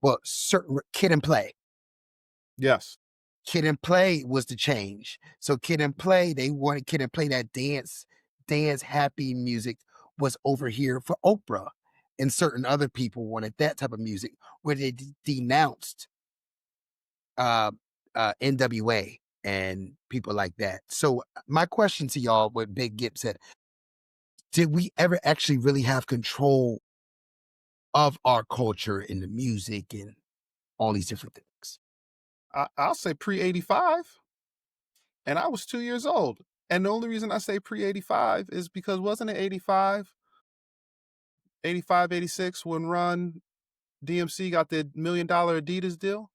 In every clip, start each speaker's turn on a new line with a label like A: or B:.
A: well, certain Kid and Play.
B: Yes.
A: Kid and Play was the change. So Kid and Play, they wanted Kid and Play that dance, happy music was over here for Oprah. And certain other people wanted that type of music where they denounced uh, N.W.A. and people like that. So my question to y'all, what Big Gip said, did we ever actually really have control of our culture and the music and all these different things?
B: I'll say pre-85, and I was 2 years old. And the only reason I say pre-85 is because wasn't it 85, 85, 86 when Run DMC got the $1 million Adidas deal?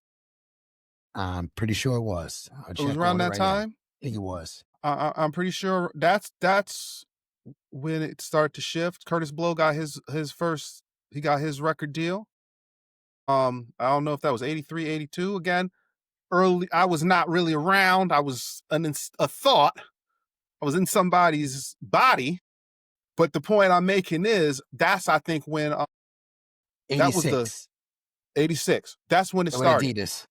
A: I'm pretty sure it was. I'll
B: It was
A: check
B: around
A: on it
B: that
A: right now.
B: time.
A: I think it was.
B: I'm pretty sure that's when it started to shift. Curtis Blow got his first, he got his record deal. I don't know if that was 83, 82 again. Early, I was not really around. I was a thought. I was in somebody's body. But the point I'm making is that's, I think, when that was the
A: 86.
B: 86. That's when it
A: With
B: started.
A: Adidas.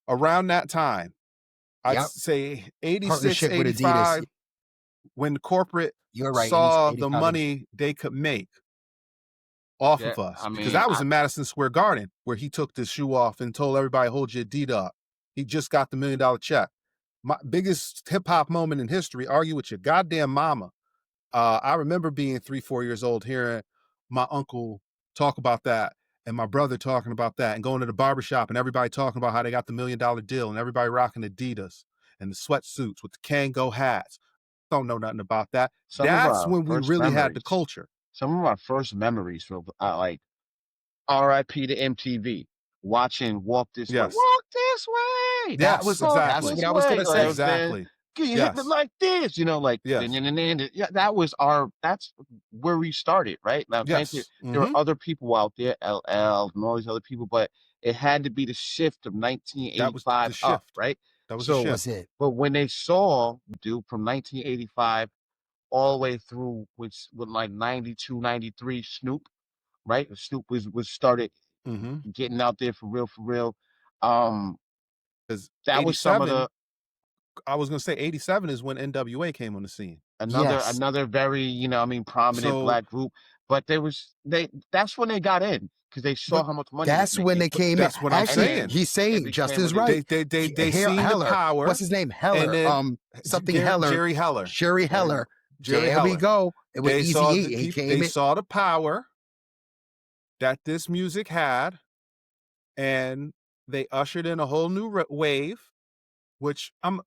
B: Around that time, I'd
A: Yep.
B: say 86,
A: Partnership with
B: 85,
A: Adidas.
B: when corporate
A: You're right.
B: saw the
A: 85, 86.
B: money they could make off
C: Yeah,
B: of us.
C: I
B: Because
C: mean,
B: that was in Madison Square Garden where he took the shoe off and told everybody, hold your Adidas up. He just got the $1 million check. My biggest hip hop moment in history, argue with your goddamn mama. I remember being 3, 4 years old, hearing my uncle talk about that and my brother talking about that and going to the barbershop and everybody talking about how they got the $1 million deal and everybody rocking Adidas and the sweatsuits with the Kango hats. Don't know nothing about that.
C: some of
B: That's
C: our
B: when we
C: first
B: really had the
C: memories,
B: culture.
C: some of our first memories from like R.I.P. to MTV, watching Walk This Way,
B: Yes.
C: Walk This Way.
B: Yes,
C: Walk
A: That's
B: exactly.
A: what
C: this
A: I was
C: way.
A: gonna say.
B: Exactly.
C: Can you hit me
B: Yes.
C: like this? You know, like
B: Yes.
C: yeah, that was that's where we started, right? Now, granted,
B: Yes.
C: there are
B: Mhm.
C: other people out there, LL and all these other people, but it had to be the shift of
B: That was
C: 1985
B: the
C: up,
B: shift.
C: right?
B: That was the
C: So,
A: Was
B: shift.
A: it?
C: but when they saw dude from 1985 all the way through with like 92, 93 Snoop, right? Snoop was started
B: Mhm.
C: getting out there for real, for real. Um,
B: Because
C: that was some of
B: 87,
C: the
B: I was gonna say 87 is when N.W.A. came on the scene.
A: Yes.
C: another very, prominent
B: So,
C: black group. But that's when they got in because they saw
B: but
C: how much money was
A: That's when
C: making.
A: they came in.
B: that's what I'm
C: And
A: Actually,
C: then
B: saying.
A: he's
C: it
A: saying
C: became
A: Justin's
C: what it
A: right.
C: is.
B: They seen the
A: Heller. What's
B: power,
A: his name?
B: and
A: Heller.
B: then
A: Something Heller.
B: Jerry Heller.
A: Sherry Heller.
B: Jerry
A: There we
B: Heller.
A: go. It was
B: They saw
A: Easy
B: the
A: E. He
B: people.
A: came
B: They
A: in.
B: saw the power that this music had, and they ushered in a whole new wave. Which I'm,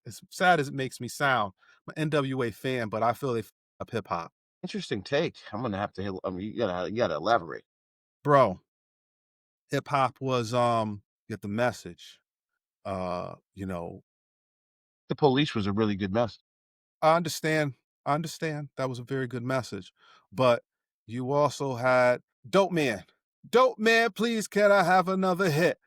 B: as sad as it makes me sound, I'm an N.W.A. fan, but I feel they up hip hop,
C: Interesting take. I'm gonna have to. I mean, you gotta elaborate.
B: bro. Hip hop was get the message.
C: The Police was a really good message.
B: I understand. I understand that was a very good message, but you also had Dope Man. Dope Man, please can I have another hit?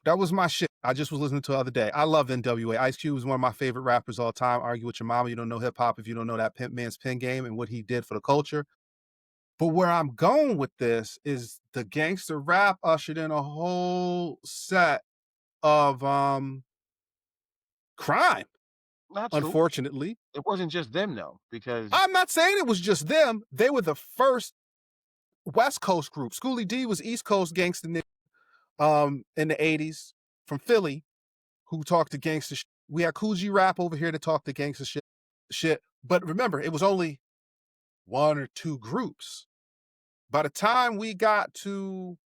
B: That was my shit. I just was listening to the other day. I love N.W.A. Ice Cube is one of my favorite rappers all time. Argue with your mama. You don't know hip hop if you don't know that Pimp Man's Pen Game and what he did for the culture. But where I'm going with this is the gangster rap ushered in a whole set of crime,
C: Not true.
B: unfortunately.
C: It wasn't just them though, because
B: I'm not saying it was just them. They were the first West Coast group. Schoolie D was East Coast gangster in the 80s from Philly who talked to gangster shit. We had Cool G Rap over here to talk to gangster shit. But remember, it was only one or two groups. By the time we got to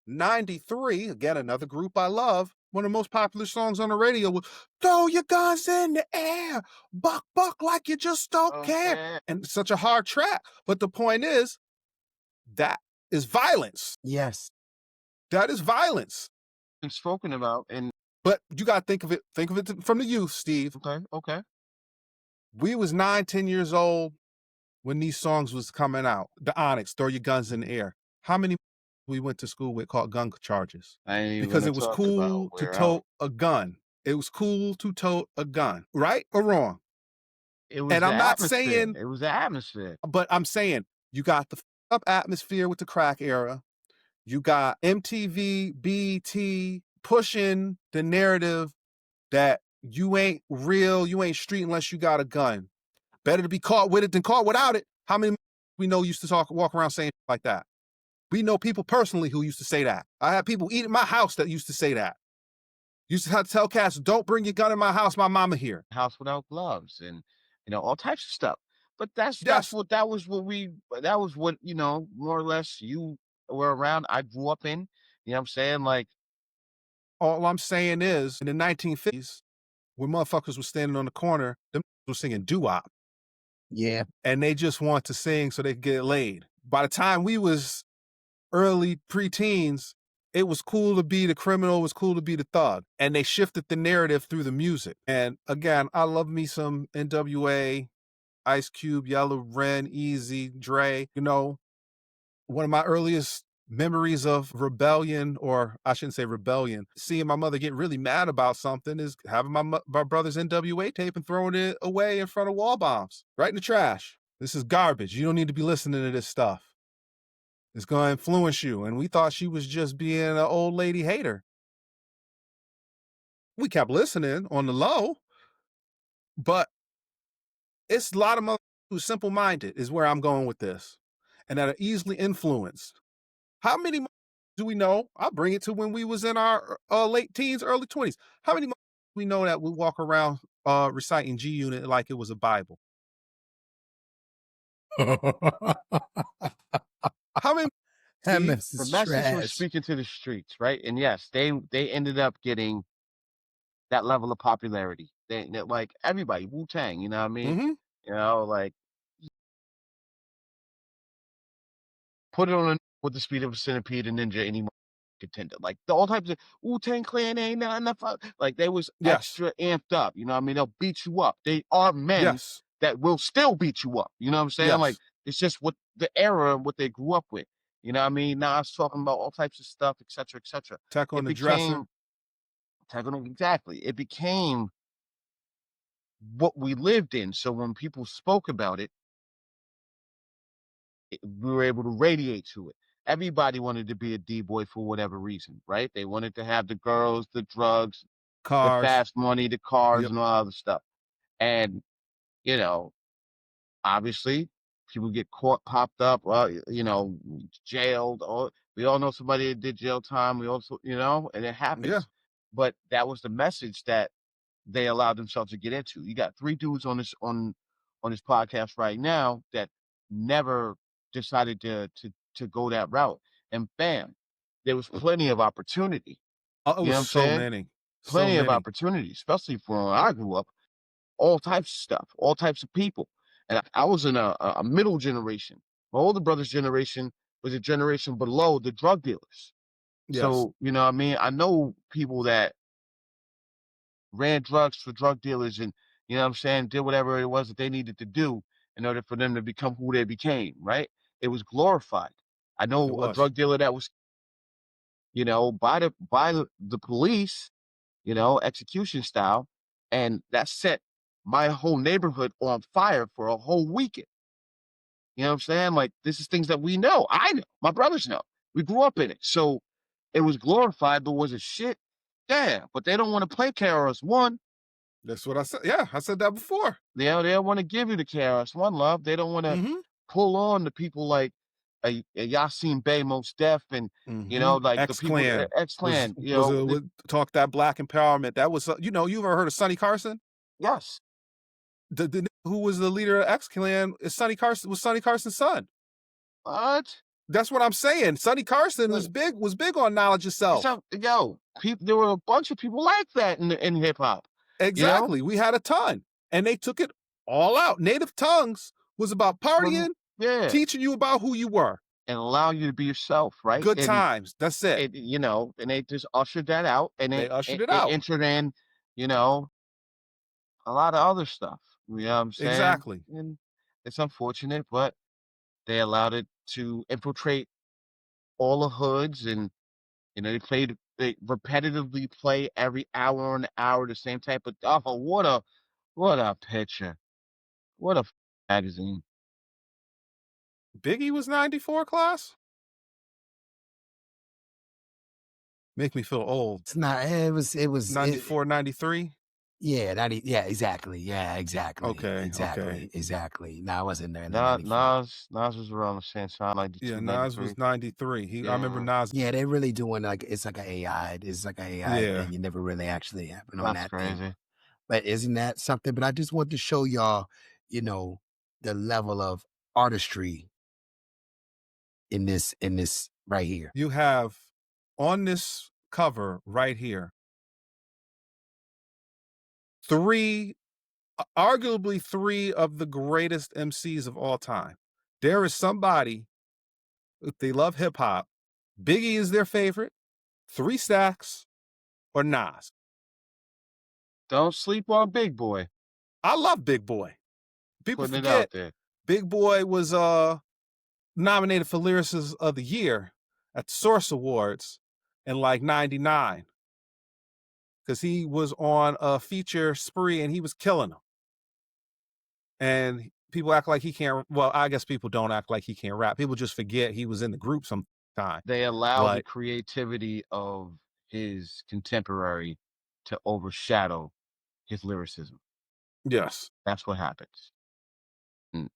B: 93, again, another group I love, one of the most popular songs on the radio was Throw Your Guns in the Air, Buck Buck like you just don't care.
C: okay.
B: And such a hard track. But the point is, that is violence.
A: Yes.
B: That is violence.
C: Been spoken about, and
B: But you gotta think of it from the youth, Steve.
C: okay.
B: We was 9, 10 years old when these songs was coming out. The Onyx, Throw Your Guns in the Air. How many we went to school with caught gun charges?
C: I ain't even
B: Because
C: gonna
B: it was
C: talk about
B: cool to
C: where
B: tote a gun. It was cool to tote a gun, right or wrong?
C: it was.
B: And
C: The
B: I'm not
C: atmosphere.
B: saying,
C: It was the atmosphere.
B: but I'm saying you got the up atmosphere with the crack era. You got MTV, BET pushing the narrative that you ain't real, you ain't street unless you got a gun. Better to be caught with it than caught without it. How many we know used to walk around saying like that? We know people personally who used to say that. I had people eat at my house that used to say that. Used to have to tell cats, don't bring your gun in my house, my mama here.
C: House without gloves and all types of stuff. But
B: Yes.
C: that was what more or less you were around. I grew up in. You know what I'm saying? Like
B: All I'm saying is in the 1950s, when motherfuckers were standing on the corner, them was singing doo-wop.
A: Yeah.
B: And they just want to sing so they could get laid. By the time we was early preteens, it was cool to be the criminal, it was cool to be the thug. And they shifted the narrative through the music. And again, I love me some N.W.A, Ice Cube, Yellow, Ren, Easy, Dre. One of my earliest memories of rebellion, or I shouldn't say rebellion, seeing my mother get really mad about something is having my brother's N.W.A tape and throwing it away in front of wall bombs, right in the trash. This is garbage. You don't need to be listening to this stuff. It's going to influence you. And we thought she was just being an old lady hater. We kept listening on the low, but it's a lot of motherfuckers who's simple-minded is where I'm going with this, and that are easily influenced. How many do we know? I'll bring it to when we was in our late teens, early 20s. How many we know that would walk around reciting G Unit like it was a Bible? How many,
A: That
B: Steve?
A: mess
C: the
A: is
C: message was
A: trash.
C: speaking to the streets, right? And yes, they ended up getting that level of popularity. Like everybody, Wu-Tang, you know what I mean?
B: Mm-hmm.
C: Like put it on with the speed of a centipede and ninja any contender. Like the all types of Wu-Tang Clan ain't not enough. Like they was
B: Yes.
C: extra amped up. You know what I mean? They'll beat you up. They are men
B: Yes.
C: that will still beat you up. You know what I'm saying? Like
B: Yes.
C: it's just what the era and what they grew up with. You know what I mean? Now I was talking about all types of stuff, etc., etc.
B: Tech on
C: It
B: the dresser.
C: became exactly. It became what we lived in. So when people spoke about it, we were able to radiate to it. Everybody wanted to be a D-boy for whatever reason, right? They wanted to have the girls, the drugs, the
B: Cars.
C: fast money, the cars,
B: Yep.
C: and all other stuff. And, you know, obviously, people get caught, popped up, jailed. Or we all know somebody that did jail time. We also, and it
B: Yeah.
C: happens. But that was the message that they allowed themselves to get into. You got three dudes on this podcast right now that never decided to go that route, and bam, there was plenty of opportunity.
B: Oh, it
C: You know
B: was
C: what I'm
B: so
C: saying?
B: many. So
C: Plenty of
B: many.
C: opportunity, especially for when I grew up. All types of stuff, all types of people, and I was in a middle generation. My older brother's generation was a generation below the drug dealers.
B: Yes.
C: So you know what I mean. I know people that ran drugs for drug dealers and you know what I'm saying, did whatever it was that they needed to do in order for them to become who they became, right? It was glorified. I
B: It
C: know a
B: was.
C: drug dealer that was, by the police, execution style, and that set my whole neighborhood on fire for a whole weekend. You know what I'm saying? Like this is things that we know. I know. My brothers know. We grew up in it. So it was glorified, but was it shit? Yeah, but they don't want to play KRS-One.
B: That's what I said. Yeah, I said that before.
C: They don't want to give you the KRS-One love. They don't want to
B: Mm-hmm.
C: pull on the people like a Yasin Bey, Most Def, and
B: Mm-hmm.
C: like the
B: X
C: people
B: Clan
C: X
B: was
C: Clan.
B: was a would talk that black empowerment. That was you ever heard of Sonny Carson?
C: Yes,
B: The who was the leader of X Clan is Sonny Carson, was Sonny Carson's son.
C: what?
B: That's what I'm saying. Sonny Carson
C: Like,
B: was big on knowledge
C: it's
B: yourself.
C: not, yo, people. There were a bunch of people like that in hip hop. You know,
B: Exactly. We had a ton. And they took it all out. Native Tongues was about
C: when
B: partying,
C: yeah,
B: teaching you about who you were.
C: and allow you to be yourself, right?
B: Good
C: And
B: times. That's it.
C: and they just ushered that out, and
B: They
C: it
B: ushered it
C: it
B: out.
C: entered in, you know, a lot of other stuff. You know what I'm saying?
B: Exactly.
C: And it's unfortunate, but they allowed it to infiltrate all the hoods, and they repetitively play every hour on hour the same type of oh what a picture, what a magazine.
B: Biggie was 94 class? Make me feel old.
A: It's not. It was.
B: 94, 93?
A: Yeah, 90. Yeah, exactly. Yeah, exactly.
B: Okay, okay.
A: Exactly. No, I wasn't there in the
C: Nas
A: 94.
C: Nas was around the same time,
B: Yeah,
C: 92,
B: Nas
C: 93.
B: was 93. I remember
C: Yeah,
B: Nas.
A: Yeah, they really doing like it's like an AI. It's like an AI
B: Yeah.
A: thing. You never really actually happen on
C: that's
A: that thing.
C: crazy.
A: But isn't that something? But I just want to show y'all, you know, the level of artistry in this right here.
B: You have on this cover right here arguably three of the greatest MCs of all time. There is somebody, if they love hip hop, Biggie is their favorite, 3 Stacks, or Nas.
C: Don't sleep on Big Boy.
B: I love Big Boy. People
C: Putting it out
B: forget
C: there.
B: Big Boy was nominated for Lyricist of the Year at the Source Awards in like 99. Because he was on a feature spree and he was killing them. And people act like he can't. Well, I guess people don't act like he can't rap. People just forget he was in the group sometime.
C: They allow the
B: But
C: creativity of his contemporary to overshadow his lyricism.
B: yes,
C: That's what happens.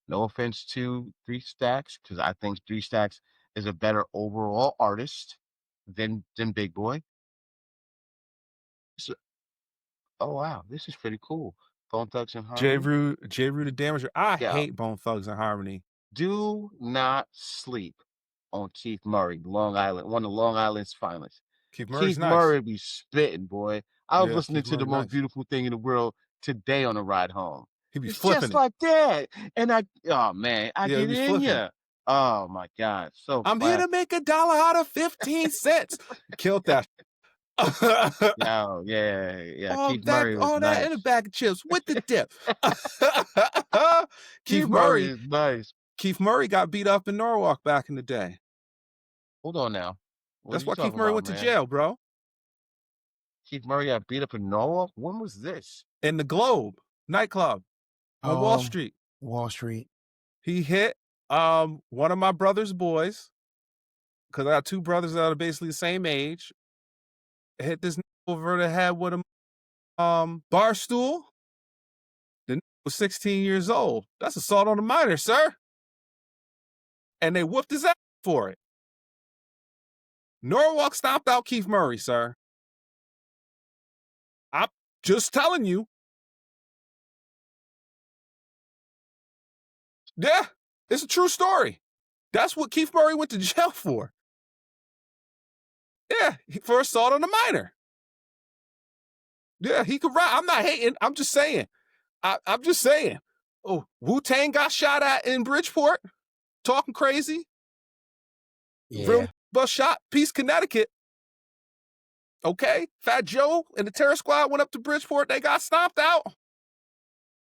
C: No offense to 3 Stacks, because I think 3 Stacks is a better overall artist than Big Boy. So, oh wow, this is pretty cool. Bone Thugs and
B: J.
C: Harmony.
B: Rue the Damager. I
C: Yeah,
B: hate Bone Thugs and Harmony.
C: do not sleep on Keith Murray, Long Island, one of Long Island's finest.
B: Keith Murray's
C: Keith
B: nice.
C: Murray be spitting, boy. I was
B: Yeah,
C: listening
B: Keith
C: to The
B: Murray
C: Most
B: nice.
C: Beautiful Thing in the World today on the ride home.
B: He be
C: It's
B: flipping
C: just
B: it.
C: like that. And oh man, I
B: Yeah, he
C: get
B: be
C: in
B: flipping.
C: ya. Oh my God, so
B: I'm here to make $1 out of 15 cents. Killed that.
C: Yo, yeah.
B: all
C: Keith Murray was
B: that in a
C: nice.
B: bag of chips with the dip.
C: Keith Murray is nice.
B: Keith Murray got beat up in Norwalk back in the day.
C: Hold on now. What
B: That's
C: are you
B: why Keith
C: talking
B: Murray
C: about,
B: went to
C: man?
B: jail, bro.
C: Keith Murray got beat up in Norwalk? When was this?
B: In the Globe nightclub on Wall Street.
A: Wall Street.
B: He hit one of my brother's boys, because I got 2 brothers that are basically the same age. Hit this over the head with a bar stool. The was 16 years old. That's assault on a minor, sir. And they whooped his ass for it. Norwalk stomped out Keith Murray, sir. I'm just telling you. Yeah, it's a true story. That's what Keith Murray went to jail for. Yeah, for assault on a minor. Yeah, he could rap. I'm not hating. I'm just saying. I'm just saying. Oh, Wu-Tang got shot at in Bridgeport. Talking crazy.
A: Yeah.
B: Real bus shot. Peace, Connecticut. Okay. Fat Joe and the terror squad went up to Bridgeport. They got stomped out.